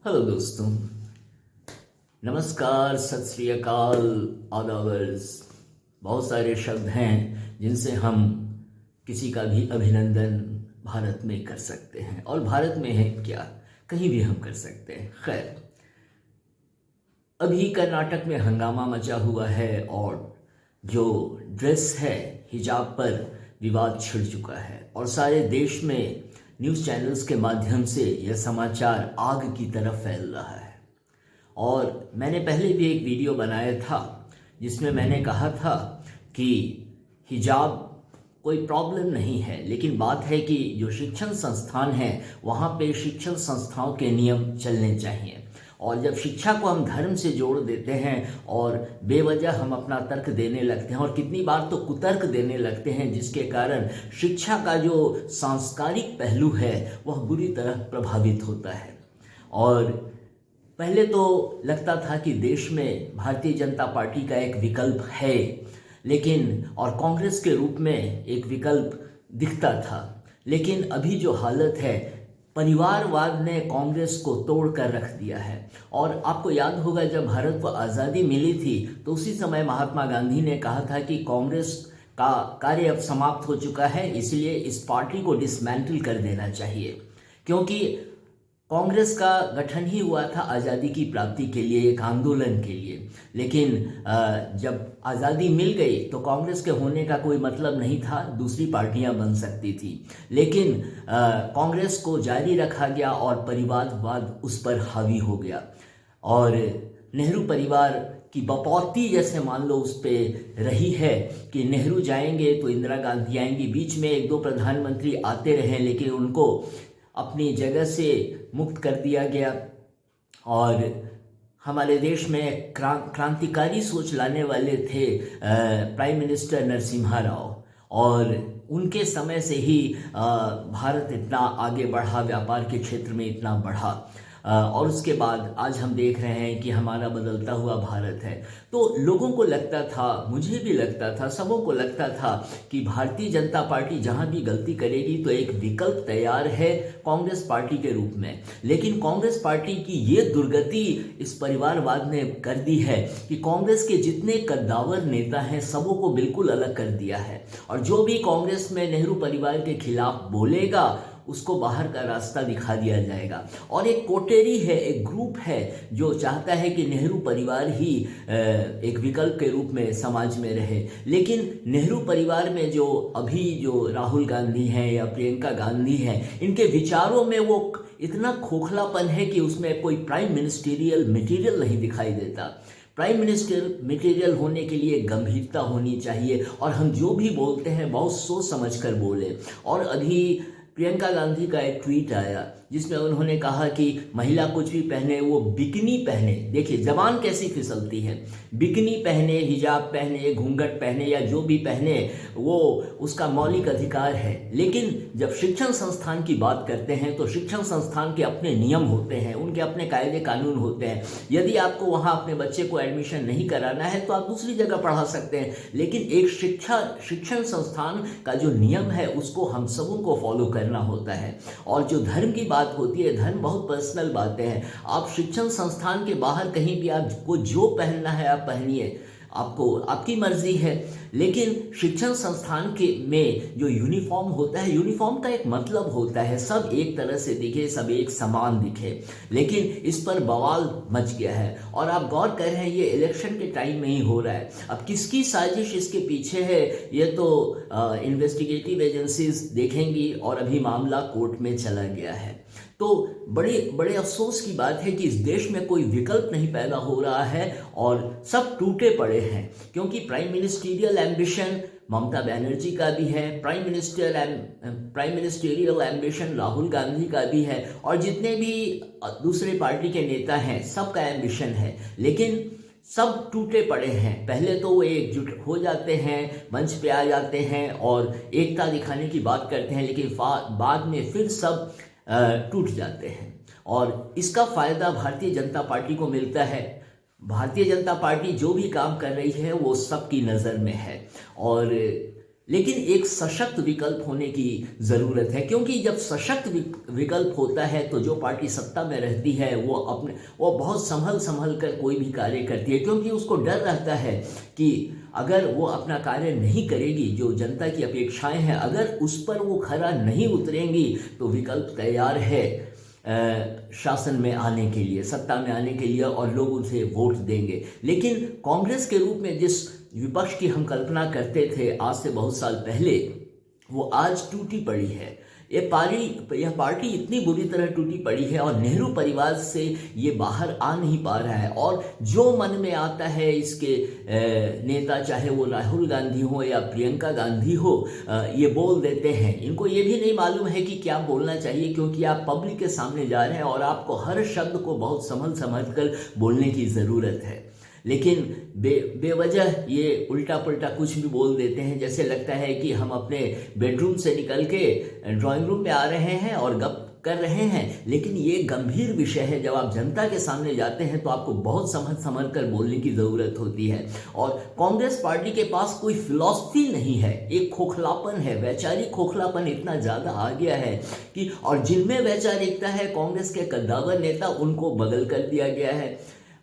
Hello दोस्तों, नमस्कार, सत श्री अकाल, आदावर्स। बहुत सारे शब्द हैं जिनसे हम किसी का भी अभिनंदन भारत में कर सकते हैं, और भारत में है क्या, कहीं भी हम कर सकते हैं। खैर, अभी कर्नाटक में हंगामा मचा हुआ है और जो ड्रेस है, हिजाब पर विवाद छिड़ चुका है और सारे देश में न्यूज़ चैनल्स के माध्यम से यह समाचार आग की तरह फैल रहा है। और मैंने पहले भी एक वीडियो बनाया था जिसमें मैंने कहा था कि हिजाब कोई प्रॉब्लम नहीं है, लेकिन बात है कि जो शिक्षण संस्थान है वहाँ पे शिक्षण संस्थाओं के नियम चलने चाहिए। और जब शिक्षा को हम धर्म से जोड़ देते हैं और बेवजह हम अपना तर्क देने लगते हैं, और कितनी बार तो कुतर्क देने लगते हैं, जिसके कारण शिक्षा का जो सांस्कारिक पहलू है वह बुरी तरह प्रभावित होता है। और पहले तो लगता था कि देश में भारतीय जनता पार्टी का एक विकल्प है, लेकिन और कांग्रेस के रूप में एक विकल्प दिखता था, लेकिन अभी जो हालत है, परिवारवाद ने कांग्रेस को तोड़ कर रख दिया है। और आपको याद होगा, जब भारत को आज़ादी मिली थी तो उसी समय महात्मा गांधी ने कहा था कि कांग्रेस का कार्य अब समाप्त हो चुका है, इसलिए इस पार्टी को डिसमेंटल कर देना चाहिए। क्योंकि कांग्रेस का गठन ही हुआ था आज़ादी की प्राप्ति के लिए, एक आंदोलन के लिए। लेकिन जब आज़ादी मिल गई तो कांग्रेस के होने का कोई मतलब नहीं था, दूसरी पार्टियां बन सकती थी। लेकिन कांग्रेस को जारी रखा गया और परिवारवाद उस पर हावी हो गया। और नेहरू परिवार की बपौती जैसे मान लो उस पर रही है कि नेहरू जाएंगे तो इंदिरा गांधी आएंगी, बीच में एक दो प्रधानमंत्री आते रहे, लेकिन उनको अपनी जगह से मुक्त कर दिया गया। और हमारे देश में क्रांतिकारी सोच लाने वाले थे प्राइम मिनिस्टर नरसिम्हा राव, और उनके समय से ही भारत इतना आगे बढ़ा, व्यापार के क्षेत्र में इतना बढ़ा। और उसके बाद आज हम देख रहे हैं कि हमारा बदलता हुआ भारत है। तो लोगों को लगता था, मुझे भी लगता था, सबों को लगता था कि भारतीय जनता पार्टी जहां भी गलती करेगी तो एक विकल्प तैयार है कांग्रेस पार्टी के रूप में। लेकिन कांग्रेस पार्टी की ये दुर्गति इस परिवारवाद ने कर दी है कि कांग्रेस के जितने कद्दावर नेता हैं सबों को बिल्कुल अलग कर दिया है, और जो भी कांग्रेस में नेहरू परिवार के खिलाफ बोलेगा उसको बाहर का रास्ता दिखा दिया जाएगा। और एक कोटेरी है, एक ग्रुप है जो चाहता है कि नेहरू परिवार ही एक विकल्प के रूप में समाज में रहे। लेकिन नेहरू परिवार में जो अभी जो राहुल गांधी हैं या प्रियंका गांधी हैं, इनके विचारों में वो इतना खोखलापन है कि उसमें कोई प्राइम मिनिस्टीरियल मटेरियल नहीं दिखाई देता। प्राइम मिनिस्टर मटेरियल होने के लिए गंभीरता होनी चाहिए, और हम जो भी बोलते हैं बहुत सोच समझ कर बोले। और अभी प्रियंका गांधी का एक ट्वीट आया जिसमें उन्होंने कहा कि महिला कुछ भी पहने, वो बिकनी पहने। देखिए जबान कैसी फिसलती है, बिकनी पहने, हिजाब पहने, घूंघट पहने या जो भी पहने, वो उसका मौलिक अधिकार है। लेकिन जब शिक्षण संस्थान की बात करते हैं तो शिक्षण संस्थान के अपने नियम होते हैं, उनके अपने कायदे कानून होते हैं। यदि आपको वहाँ अपने बच्चे को एडमिशन नहीं कराना है तो आप दूसरी जगह पढ़ा सकते हैं, लेकिन एक शिक्षण संस्थान का जो नियम है उसको हम सबों को फॉलो करना होता है। और जो धर्म की बात होती है, धर्म बहुत पर्सनल बातें हैं। आप शिक्षण संस्थान के बाहर कहीं भी आपको जो पहनना है आप पहनिए, आपको आपकी मर्जी है। लेकिन शिक्षण संस्थान के में जो यूनिफॉर्म होता है, यूनिफॉर्म का एक मतलब होता है सब एक तरह से दिखे, सब एक समान दिखे। लेकिन इस पर बवाल मच गया है, और आप गौर कर रहे हैं ये इलेक्शन के टाइम में ही हो रहा है। अब किसकी साजिश इसके पीछे है ये तो इन्वेस्टिगेटिव एजेंसीज देखेंगी, और अभी मामला कोर्ट में चला गया है। तो बड़े अफसोस की बात है कि इस देश में कोई विकल्प नहीं पैदा हो रहा है और सब टूटे पड़े हैं। क्योंकि prime ministerial ambition Mamata Banerjee का भी है, prime ministerial ambition Rahul Gandhi का भी है, और जितने भी दूसरे पार्टी के नेता हैं सबका एम्बिशन है। लेकिन सब टूटे पड़े हैं। पहले तो वो एकजुट हो जाते हैं, मंच पे आ जाते हैं और एकता दिखाने की बात करते हैं, लेकिन बाद में फिर सब टूट जाते हैं। और इसका फायदा भारतीय जनता पार्टी को मिलता है। भारतीय जनता पार्टी जो भी काम कर रही है वो सबकी नज़र में है। और लेकिन एक सशक्त विकल्प होने की ज़रूरत है, क्योंकि जब सशक्त विकल्प होता है तो जो पार्टी सत्ता में रहती है वो बहुत संभल कर कोई भी कार्य करती है, क्योंकि उसको डर रहता है कि अगर वो अपना कार्य नहीं करेगी, जो जनता की अपेक्षाएं हैं अगर उस पर वो खरा नहीं उतरेंगी, तो विकल्प तैयार है शासन में आने के लिए, सत्ता में आने के लिए, और लोग उसे वोट देंगे। लेकिन कांग्रेस के रूप में जिस विपक्ष की हम कल्पना करते थे आज से बहुत साल पहले, वो आज टूटी पड़ी है। यह पार्टी इतनी बुरी तरह टूटी पड़ी है और नेहरू परिवार से ये बाहर आ नहीं पा रहा है, और जो मन में आता है इसके नेता, चाहे वो राहुल गांधी हो या प्रियंका गांधी हो, ये बोल देते हैं। इनको ये भी नहीं मालूम है कि क्या बोलना चाहिए, क्योंकि आप पब्लिक के सामने जा रहे हैं और आपको हर शब्द को बहुत संभल कर बोलने की ज़रूरत है। लेकिन बेवजह ये उल्टा पुल्टा कुछ भी बोल देते हैं, जैसे लगता है कि हम अपने बेडरूम से निकल के ड्राइंग रूम में आ रहे हैं और गप कर रहे हैं। लेकिन ये गंभीर विषय है, जब आप जनता के सामने जाते हैं तो आपको बहुत समझ कर बोलने की ज़रूरत होती है। और कांग्रेस पार्टी के पास कोई फिलॉसफी नहीं है, एक खोखलापन है, वैचारिक खोखलापन इतना ज़्यादा आ गया है कि, और जिनमें वैचारिकता है कांग्रेस के कद्दावर नेता, उनको बगल कर दिया गया है।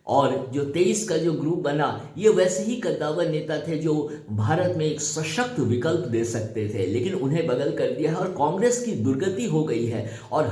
और जो 23 का जो ग्रुप बना, ये वैसे ही कद्दावर नेता थे जो भारत में एक सशक्त विकल्प दे सकते थे, लेकिन उन्हें बगल कर दिया है और कांग्रेस की दुर्गति हो गई है। और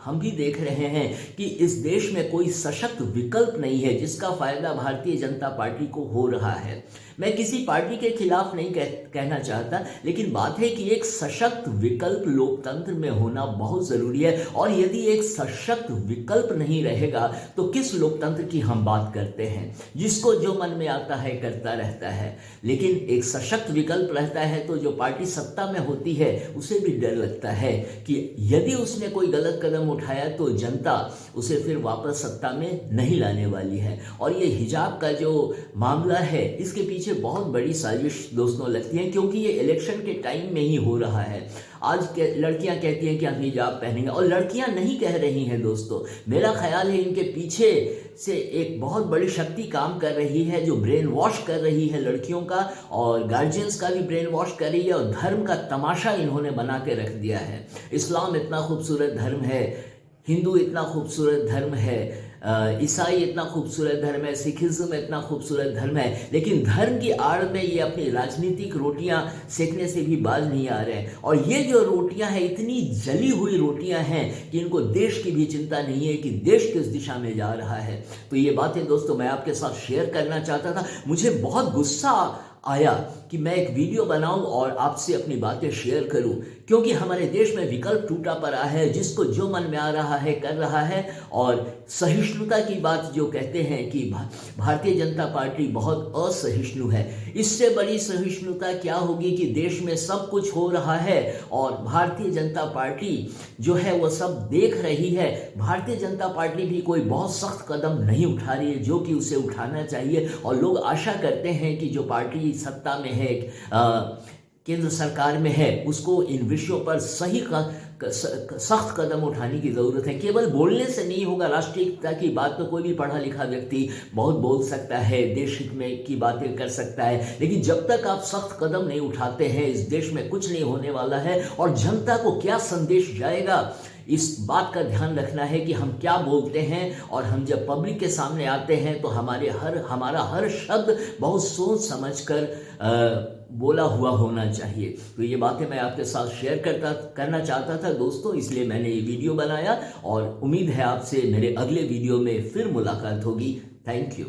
हम भी देख रहे हैं कि इस देश में कोई सशक्त विकल्प नहीं है जिसका फायदा भारतीय जनता पार्टी को हो रहा है। मैं किसी पार्टी के खिलाफ नहीं कहना चाहता, लेकिन बात है कि एक सशक्त विकल्प लोकतंत्र में होना बहुत ज़रूरी है। और यदि एक सशक्त विकल्प नहीं रहेगा तो किस लोकतंत्र की हम बात करते हैं, जिसको जो मन में आता है करता रहता है। लेकिन एक सशक्त विकल्प रहता है तो जो पार्टी सत्ता में होती है उसे भी डर लगता है कि यदि उसने कोई गलत कदम उठाया तो जनता उसे फिर वापस सत्ता में नहीं लाने वाली है। और ये हिजाब का जो मामला है, इसके पीछे बहुत बड़ी साजिश दोस्तों लगती है, क्योंकि ये इलेक्शन के टाइम में ही हो रहा है। आज लड़कियां कहती हैं कि हम हिजाब पहनेंगे, और लड़कियां नहीं कह रही हैं दोस्तों, मेरा ख्याल है इनके पीछे से एक बहुत बड़ी शक्ति काम कर रही है, जो ब्रेन वॉश कर रही है लड़कियों का, और गार्जियंस का भी ब्रेन वॉश कर रही है, और धर्म का तमाशा इन्होंने बना के रख दिया है। इस्लाम इतना खूबसूरत धर्म है, हिंदू इतना खूबसूरत धर्म है, ईसाई इतना खूबसूरत धर्म है, सिखिज्म इतना खूबसूरत धर्म है, लेकिन धर्म की आड़ में ये अपनी राजनीतिक रोटियां सेकने से भी बाज नहीं आ रहे हैं। और ये जो रोटियां हैं, इतनी जली हुई रोटियां हैं कि इनको देश की भी चिंता नहीं है कि देश किस दिशा में जा रहा है। तो ये बातें दोस्तों मैं आपके साथ शेयर करना चाहता था। मुझे बहुत गुस्सा आया कि मैं एक वीडियो बनाऊं और आपसे अपनी बातें शेयर करूं, क्योंकि हमारे देश में विकल्प टूटा पड़ा है, जिसको जो मन में आ रहा है कर रहा है। और सहिष्णुता की बात जो कहते हैं कि भारतीय जनता पार्टी बहुत असहिष्णु है, इससे बड़ी सहिष्णुता क्या होगी कि देश में सब कुछ हो रहा है और भारतीय जनता पार्टी जो है वो सब देख रही है। भारतीय जनता पार्टी भी कोई बहुत सख्त कदम नहीं उठा रही है जो कि उसे उठाना चाहिए, और लोग आशा करते हैं कि जो पार्टी सत्ता में है, केंद्र सरकार में है, उसको इन विषयों पर सख्त कदम उठाने की ज़रूरत है। केवल बोलने से नहीं होगा। राष्ट्रीयता की बात तो कोई भी पढ़ा लिखा व्यक्ति बहुत बोल सकता है, देश हित में की बातें कर सकता है, लेकिन जब तक आप सख्त कदम नहीं उठाते हैं इस देश में कुछ नहीं होने वाला है। और जनता को क्या संदेश जाएगा, इस बात का ध्यान रखना है कि हम क्या बोलते हैं, और हम जब पब्लिक के सामने आते हैं तो हमारा हर शब्द बहुत सोच समझकर बोला हुआ होना चाहिए। तो ये बातें मैं आपके साथ शेयर करना चाहता था दोस्तों, इसलिए मैंने ये वीडियो बनाया, और उम्मीद है आपसे मेरे अगले वीडियो में फिर मुलाकात होगी। Thank you.